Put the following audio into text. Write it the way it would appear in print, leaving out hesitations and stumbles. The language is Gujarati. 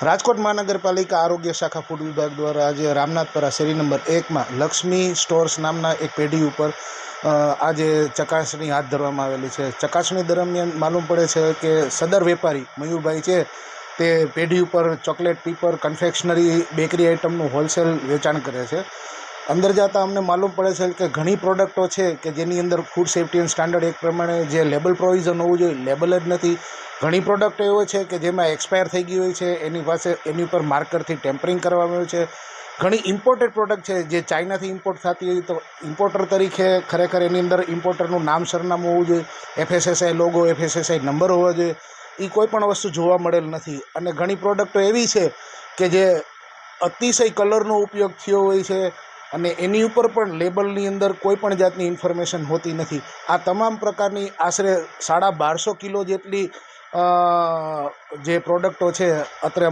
રાજકોટ મહાનગરપાલિકા આરોગ્ય શાખા ફૂડ વિભાગ દ્વારા આજે રામનાથપરા શેરી નંબર 1માં લક્ષ્મી સ્ટોર્સ નામના એક પેઢી ઉપર આજે ચકાસણી હાથ ધરવામાં આવેલી છે. ચકાસણી દરમિયાન માલુમ પડે છે કે સદર વેપારી મયુરભાઈ છે તે પેઢી ઉપર ચોકલેટ, પીપર, કન્ફેક્શનરી, બેકરી આઇટમનું હોલસેલ વેચાણ કરે છે. અંદર જતાં અમને માલુમ પડે છે કે ઘણી પ્રોડક્ટો છે કે જેની અંદર food safety and standard act પ્રમાણે જે લેબલ પ્રોવિઝન હોવું જોઈએ લેબલ જ નથી. ઘણી પ્રોડક્ટ એવો છે કે જેમાં એક્સપાયર થઈ ગઈ હોય છે, એની ઉપર માર્કરથી ટેમ્પરિંગ કરવામાં આવ્યું છે. ઘણી ઇમ્પોર્ટેડ પ્રોડક્ટ છે જે ચાઇનાથી ઇમ્પોર્ટ થતી હોય તો ઇમ્પોર્ટર તરીકે ખરેખર એની અંદર ઇમ્પોર્ટરનું નામ, સરનામું હોવું જોઈએ, FSSAI લોગો, FSSAI નંબર હોવો જોઈએ. એ કોઈ પણ વસ્તુ જોવા મળેલ નથી. અને ઘણી પ્રોડક્ટો એવી છે કે જે અતિશય કલરનો ઉપયોગ થયો હોય છે અને એની ઉપર પણ લેબલની અંદર કોઈ પણ જાતની ઇન્ફોર્મેશન હોતી નથી. આ તમામ પ્રકારની આશરે 1250 કિલો જેટલી જે પ્રોડક્ટો છે અત્રે